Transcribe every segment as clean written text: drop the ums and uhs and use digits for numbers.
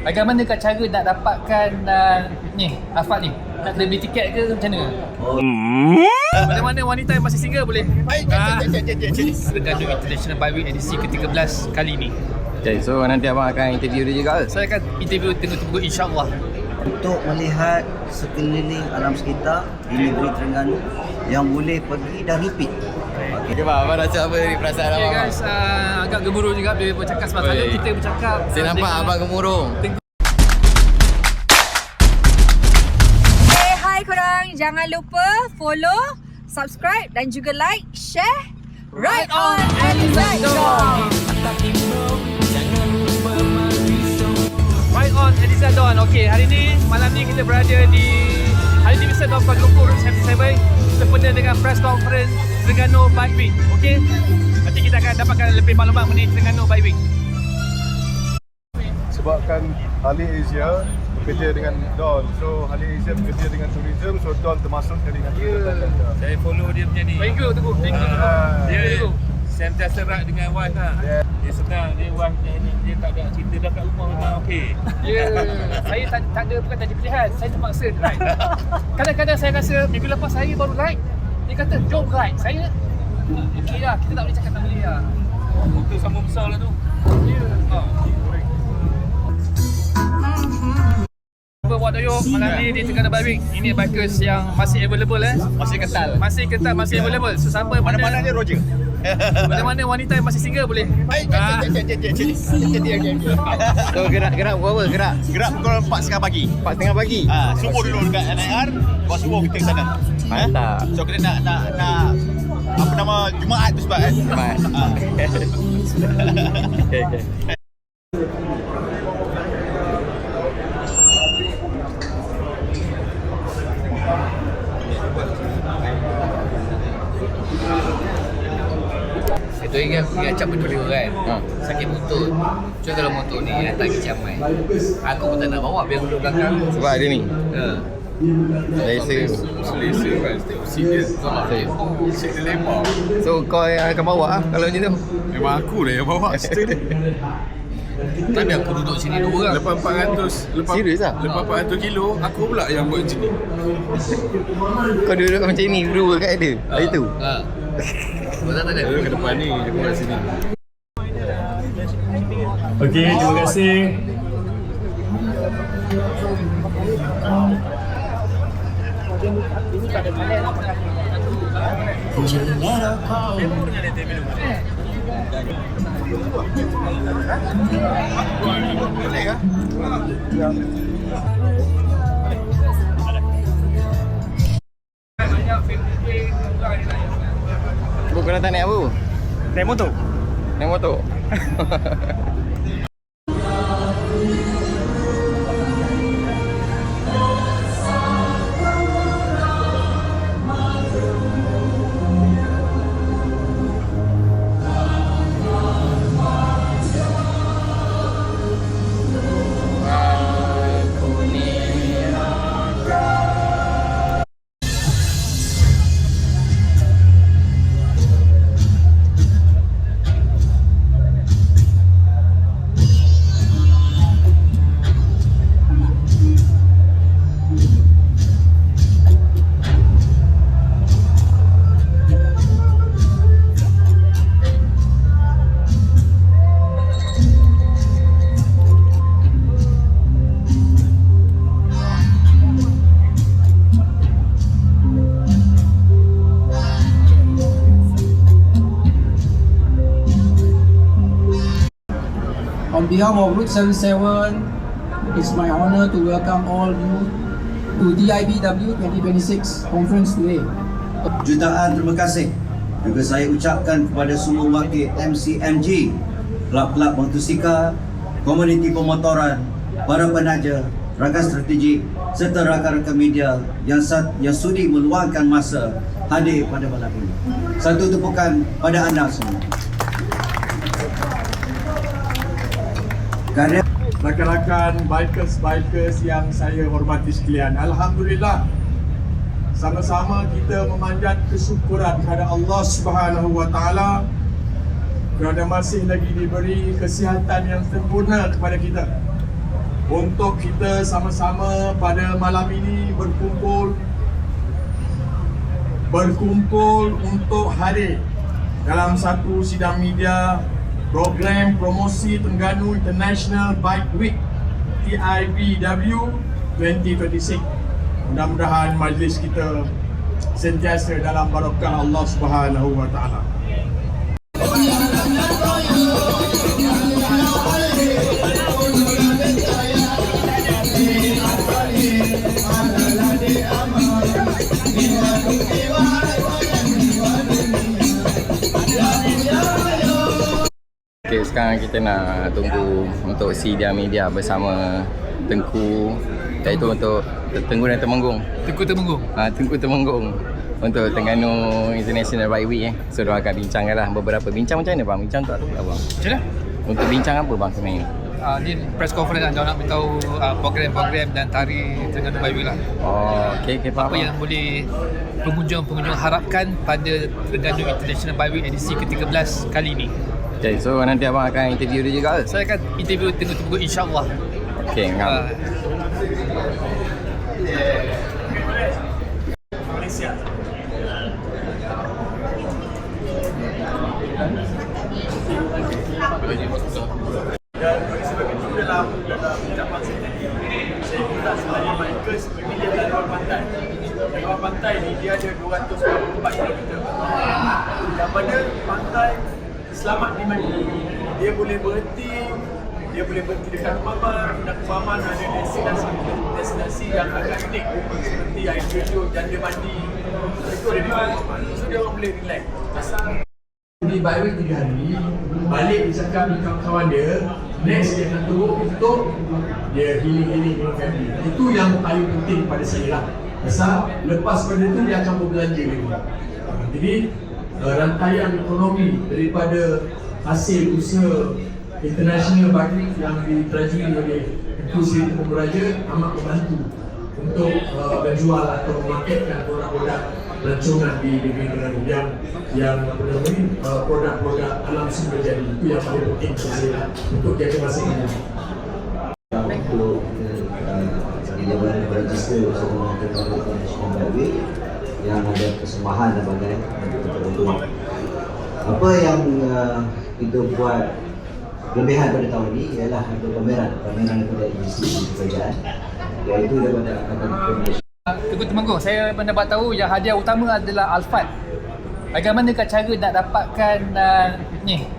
Bagaimana cara nak dapatkan ni, Afad ni? Nak kena beli tiket ke macam mana? Mana-mana wanita yang masih single boleh. Terengganu International Bike Week edisi ke-13 kali ni. Okay, so nanti abang akan interview dia juga ke? Saya akan interview tunggu-tunggu insyaAllah. Untuk melihat sekeliling alam sekitar di negeri Terengganu yang boleh pergi dan repeat. Okay, abang rasa apa ni perasaan abang? Okay guys, agak gemuruh juga bila bercakap sebab kalau kita bercakap. Saya nampak abang gemuruh. Hai korang, jangan lupa follow, subscribe dan juga like, share Ride On Elizadon. Ride On Elizadon. Okey, hari ni, malam ni kita berada di Hari Division of Kuala Lumpur Route 77 sempena dengan press conference Terengganu Bike Week. Okey, nanti kita akan dapatkan lebih maklumat mengenai Terengganu Bike Week. Sebabkan Harley Asia bekerja dengan Don, so Harley Asia bekerja dengan tourism, so Don termasuk jaringan kita. Saya follow dia punya ni. Thank you, Teguh. Thank you. Dia sentiasa rak dengan wife lah. Dia senang, dia wife dia tak ada cerita dah kat rumah memang okey. Ya, saya tak ada, bukan tak ada pilihan. Saya terpaksa ride. Kadang-kadang saya rasa minggu lepas saya baru ride. Dia kata, jom ride. Saya, okey lah, kita tak boleh cakap tak boleh lah. Motor sama besar lah tu. Ya. Buat doyok malam ni di Terengganu Bike Week. Ini bikers yang masih available Masih kental. Masih kental, masih available. So siapa Mana-mana dia Roger. mana-mana wanita yang masih single boleh. So gerak berapa? Gerak pukul 4.30 pagi. 4.30 pagi. Subuh dulu dekat NIR, lepas subuh kita ke sana. Mantap. So kita nak apa nama Jumaat tu sebab kan. Cepat. Okay. Itu ingat aku acap berdua kan. Sakit motor. Cuma kalau motor ni tak kecamai. Aku pun tak nak bawa biar duduk belakang. Sebab dia ni. Selesa. Selesa kan, tengok seat dia. Seat dia lebar. So kau yang akan bawa lah kalau macam tu? Memang aku lah yang bawa cerita dia. Tak ada aku duduk sini dua orang. Lepas 400, Serius lah? Lepas 400 kilo, aku pula yang buat macam ni. Kau duduk macam ni berdua kat dia? Hari tu? Kau tak ada. Ke depan ni, dia buat sini. Okey, terima kasih. Boleh ke? Kau nak tak naik apa? Naik motor. Naik motor? On behalf of Route 77, it's my honor to welcome all you to DIBW 2026 conference today. Jutaan terima kasih juga saya ucapkan kepada semua wakil MCMG, kelab-kelab motosikal, komuniti pemotoran, para penaja, rakan strategik serta rakan-rakan media yang sudi meluangkan masa hadir pada malam ini. Satu tepukan pada anda semua. Rakan-rakan bikers yang saya hormati sekalian, alhamdulillah sama-sama kita memanjat kesyukuran kepada Allah Subhanahu wa taala kerana masih lagi diberi kesihatan yang sempurna kepada kita. untuk kita sama-sama pada malam ini berkumpul untuk hadir dalam satu sidang media program promosi Terengganu International Bike Week TIBW 2026. Mudah-mudahan majlis kita sentiasa dalam barakah Allah Subhanahu wa taala. Okay, sekarang kita nak tunggu untuk sidang media bersama Tengku, iaitu untuk Tengku dan Temenggung. Tengku Temenggung. Tengku Temenggung untuk Terengganu International Bike Week. So, dia akan bincangkan lah beberapa bincang macam mana bang? Bincang tak tahu lah bang. Macam mana? Untuk bincang apa bang sebenarnya? Ni press conference lah, dia nak beritahu program-program dan tarikh Terengganu Bike Week lah. Oh, okay, faham. Apa yang boleh pengunjung harapkan pada Terengganu International Bike Week edisi ke-13 kali ni. Okay, so nanti abang akan interview dia juga ke? Saya akan interview Tengku insyaAllah. Okay, ngam. Malaysia. Dan sebab itu dalam ucapan saya tadi, saya minta sebenarnya bikers pergi dia luar pantai. Luar pantai ni dia ada 244 km. Yang mana pantai selamat di mana? Dia boleh berhenti dekat Paman, dan Paman ada destinasi yang agak unik seperti air terjun, janda mandi. Itu ada di Paman. So dia orang boleh relax. Asal di bike week 3 hari, balik dia cakap dengan kawan-kawan dia, next dia nak turun untuk dia healing family. Itu yang paling penting pada saya lah. Asal lepas pada itu dia akan berbelanja lagi. Jadi rantaian ekonomi daripada hasil usaha International Bike Week yang diterajui oleh Ketua Seri Temenggung Raja amat membantu untuk menjual atau memarketkan produk-produk rancangan di negeri Terengganu yang produk-produk alam sumber jadi. Itu yang paling penting untuk saya untuk jaga masa ini. Untuk di Jabatan Register bersama Terengganu International Bike Week yang ada kesembahan dan bagai untuk penonton. Apa yang kita buat kelebihan pada tahun ini ialah ada pameran daripada industri kerajaan, iaitu daripada Angkatan Komunikasi. Tengku Temenggung, saya mendapat tahu yang hadiah utama adalah Alphard. Bagaimanakah cara nak dapatkan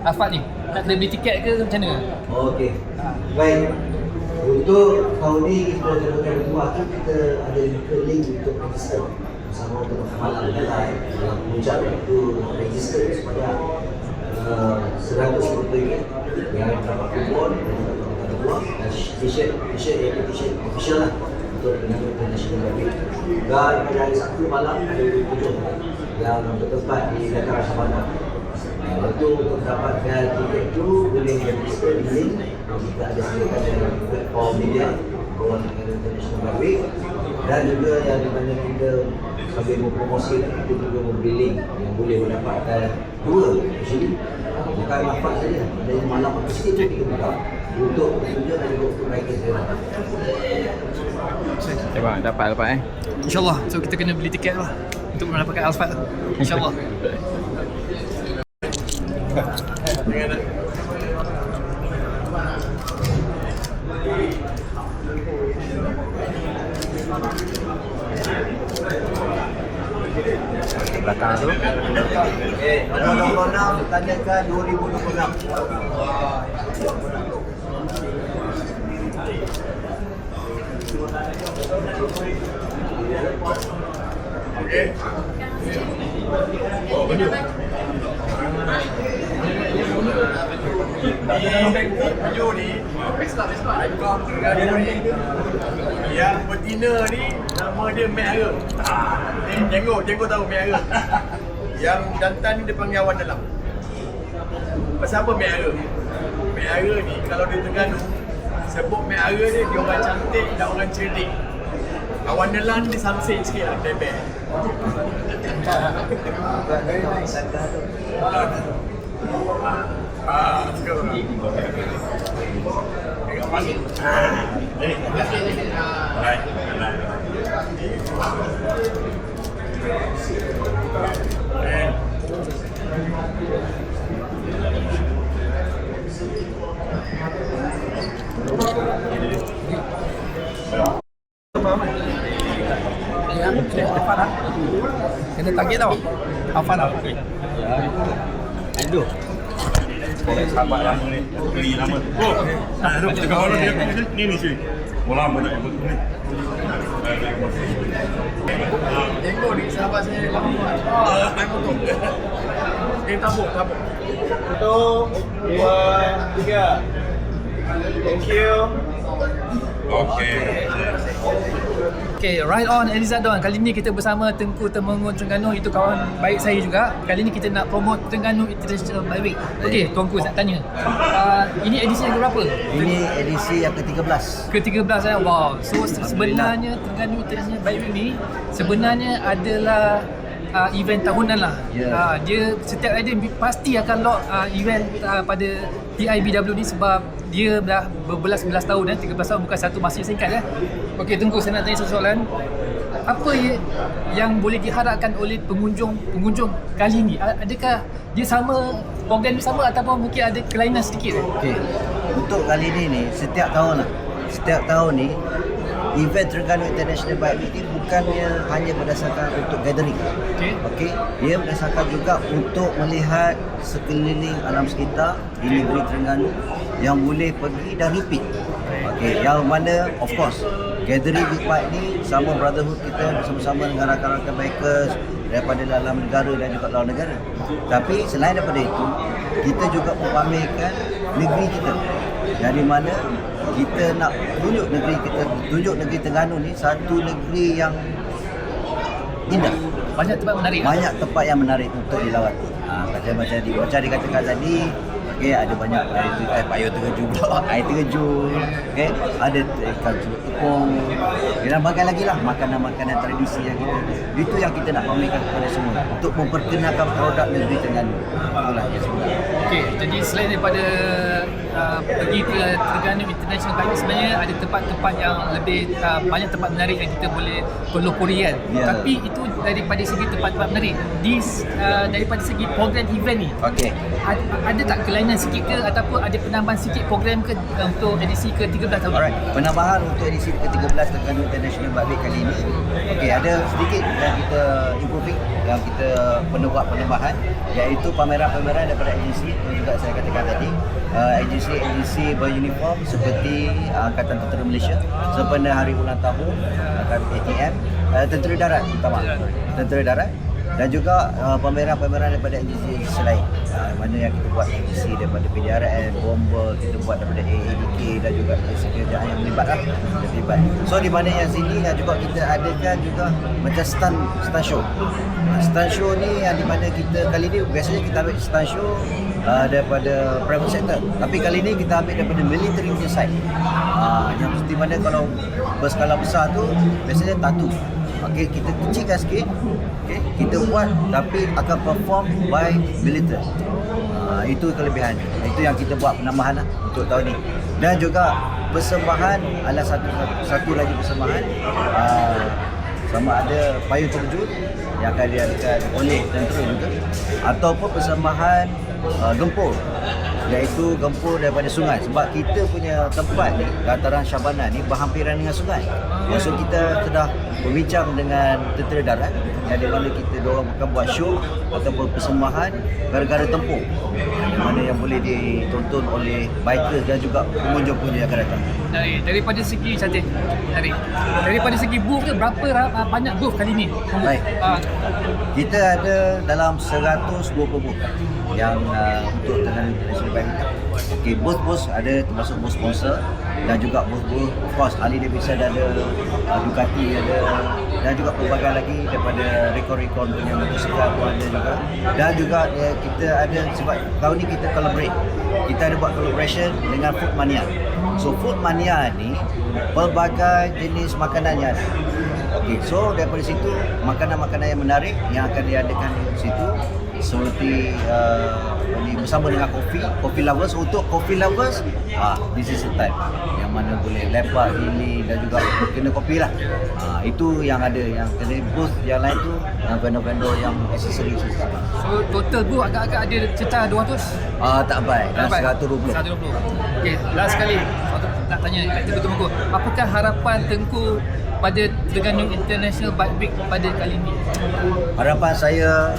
Alphard ni? Nak kena beli tiket ke macam mana? Okey. Baik. Untuk tahun ini kita jalankan berdua tu, kita ada link untuk register bersama untuk malam dalam puncak itu register sebanyak RM100 yang dapat kupon dan t-shirt official lah untuk Terengganu International Bike Week. Dan pada hari Sabtu malam ada 27 yang bertempat di Dataran Sabana. Itu untuk mendapatkan tiket itu boleh register di link kita ada sediakan dalam platform media bawah Terengganu International Bike Week, dan juga yang di mana kita sambil mempromosi kita juga memberi link yang boleh mendapatkan dua actually bukan Alphard saja, ada yang malam atau sikit pun kita buka untuk tunjuk dan juga untuk mereka sendiri. Bang, dapat InsyaAllah. So kita kena beli tiket lah untuk mendapatkan Alphard. InsyaAllah. belakang tu. Nombor 6 tanyakan 2026. Okey. Oh, betul. Video ni ikon Terengganu ni yang betina ni nama dia Mek Ara. Ni jenggot tahu Mek Ara. Yang jantan ni dia panggil awan dalam. Pasal apa Mek Ara? Mek Ara ni kalau di Terengganu sebut Mek Ara dia orang cantik dan orang cerdik. Awan dalam ni samsing sikit lah bebek. Very nice. Sekarang. Tengok balik. Hafal lah. Kena target tau. Hafal lah. Aduh. Sahabat lama ni. Beli lama. Dekat mana dia ni sini. Lama nak ikut ni. Tengok ni sahabat saya lama buat. Tengok tu. Tabuk. 1, 2, 3. Thank you. Okay, Ride On Elizadon. Kali ni kita bersama Tengku Temenggung Terengganu. Itu kawan baik saya juga. Kali ni kita nak promote Terengganu International Bike Week. Okay, Tuanku nak tanya. Ini edisi yang berapa? Ini edisi yang ke-13. Ke-13 ya. Wow. So sebenarnya Terengganu International Bike Week ni sebenarnya adalah event tahunan lah. Dia setiap ada pasti akan lock event pada TIBW ni sebab dia dah berbelas-belas tahun 13 tahun bukan satu masa yang singkat ya. Okey, Tengku, saya nak tanya satu soalan. Apa yang boleh diharapkan oleh pengunjung kali ni? Adakah dia sama, program dia sama ataupun mungkin ada kelainan sedikit? Okey. Untuk kali ni setiap tahun ni event Terengganu International Bike Week ni bukannya hanya berdasarkan untuk gathering. Okey. Dia berdasarkan juga untuk melihat sekeliling alam sekitar di negeri Terengganu yang boleh pergi dan repeat. Okey, yang mana of course gathering big bike ni sama brotherhood kita bersama-sama dengan rakan-rakan bikers daripada dalam negara dan juga luar negara. Tapi selain daripada itu, kita juga mempamerkan negeri kita. Dari mana kita nak tunjuk negeri Terengganu ni satu negeri yang indah. Banyak tempat menarik. Banyak tempat yang menarik untuk dilawati. Macam dikatakan tadi, okay, ada banyak air terjun pula, air terjun, okay, ada ikan tepung, dan bagai lagi lah makanan-makanan tradisi yang kita. Itu yang kita nak pamerkan kepada semua untuk memperkenalkan produk negeri Terengganu. Itulah yang sebenarnya. Okey, jadi selain daripada pergi ke Terengganu International Bike Week, sebenarnya ada tempat-tempat yang lebih banyak tempat menarik yang kita boleh pelopori kan. Tapi itu daripada segi tempat-tempat menarik. Daripada segi program event ni. Okey. Ada tak kelainan sikit ke ataupun ada penambahan sikit program ke untuk edisi ke-13 tahun? Alright, penambahan untuk edisi ke-13 Terengganu International Bike Week kali ini. Okey, ada sedikit yang kita improving, yang kita buat penambahan, iaitu pameran-pameran daripada agensi yang juga saya katakan tadi. Agensi beruniform seperti Angkatan Tentera Malaysia sempena hari ulang tahun ATM, Tentera Darat utama, Tentera Darat, dan juga pameran-pameran daripada agensi lain, mana yang kita buat agensi daripada PDRM, Bomber, kita buat daripada AADK dan juga agensi kerajaan yang terlibat. So di mana yang sini yang juga kita adakan juga macam stand show. Stand show ni yang di mana kita kali ni biasanya kita ambil stand show daripada private sector, tapi kali ni kita ambil daripada military punya side. Yang di mana kalau berskala besar tu biasanya tattoo. Okey, kita kecilkan sikit. Okey, kita buat tapi akan perform by military. Itu kelebihannya. Itu yang kita buat penambahan lah untuk tahun ni. Dan juga persembahan adalah satu lagi persembahan, sama ada payung terjun yang akan diadakan oleh tentera juga, ataupun persembahan gempur, iaitu gempur daripada sungai. Sebab kita punya tempat ni, dataran Syabana ni berhampiran dengan sungai. So kita sudah berbincang dengan Tentera Darat yang di mana kita diorang akan buat show ataupun persembahan gara-gara tempur, yang mana yang boleh ditonton oleh bikers dan juga pengunjung-pengunjung yang akan datang. Daripada segi cantik, daripada segi booth tu berapa banyak booth kali ni? Baik. Kita ada dalam 120 booth yang untuk Terengganu International Bike Week. Okay, booth ada termasuk booth sponsor dan juga booth of course Harley Davidson ada, Ducati ada, dan juga pelbagai lagi daripada rekod-rekod punya motosikal pun ada juga. Dan juga kita ada, sebab tahun ni kita collaborate, kita ada buat collaboration dengan Food Mania. So Food Mania ni pelbagai jenis makanan yang ada. Okey, so daripada situ makanan-makanan yang menarik yang akan diadakan di situ. seperti ini bersama dengan coffee lovers. Untuk coffee lovers, this is the time yang mana boleh lepak, healing dan juga kena kopi lah. Itu yang ada, yang kena booth yang lain tu yang vendor-vendor yang accessories. So total booth agak-agak ada sekitar 200? Tak baik, dan 120. 120. Okey, last sekali nak tanya kat Tengku Temenggung, apakah harapan Tengku pada Terengganu International Bike Week pada kali ini? Harapan saya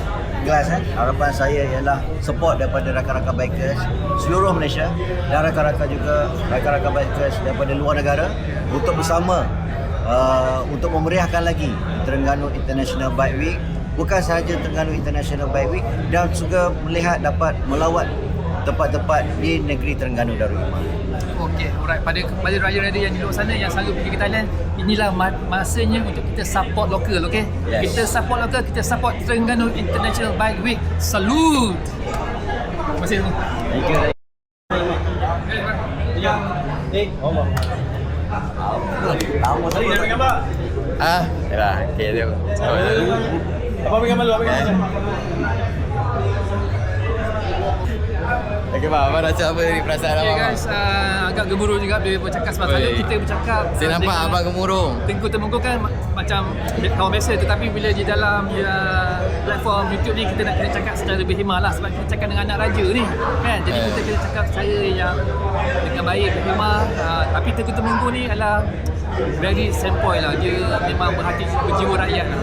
harapan saya ialah support daripada rakan-rakan bikers seluruh Malaysia dan rakan-rakan juga rakan-rakan bikers daripada luar negara untuk bersama untuk memeriahkan lagi Terengganu International Bike Week. Bukan sahaja Terengganu International Bike Week, dan juga melihat dapat melawat tempat-tempat di negeri Terengganu Darul Imam. Okey, alright. Pada rider-rider yang di luar sana yang selalu pergi ke Thailand, inilah masanya untuk kita support lokal, okey? Yes. Kita support lokal, kita support Terengganu International Bike Week. Salute. Terima kasih. Thank you. Yalah, okey tu. Apa ambil gambar lu? Okey, Abang rasa apa ni perasaan Okay abang? guys, agak gemuruh juga bila bercakap sebab selalu Oi. kita bercakap Saya nampak dengan abang gemuruh. Tengku Temenggung kan macam kawan biasa, tetapi bila di dalam platform YouTube ni kita nak kena cakap secara lebih hemah lah sebab kita cakap dengan anak raja ni kan. Jadi kita kena cakap secara yang dengan baik, berhemah. Tapi Tengku Temenggung ni adalah very sempoi lah. Dia memang berhati berjiwa rakyat lah.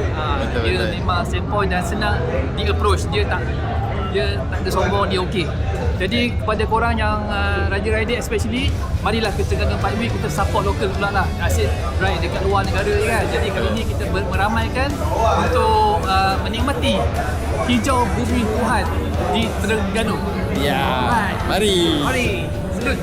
Dia betul. memang sempoi dan senang di approach. Dia tak ada sombong, dia okey. Jadi kepada korang yang rider-rider especially, marilah ke Terengganu Bike Week, kita support lokal pula lah. Asyik ride dekat luar negara kan. Jadi kali ni kita meramaikan untuk menikmati hijau bumi Tuhan di Terengganu. Ya. Alright. Mari. Mari. Salute.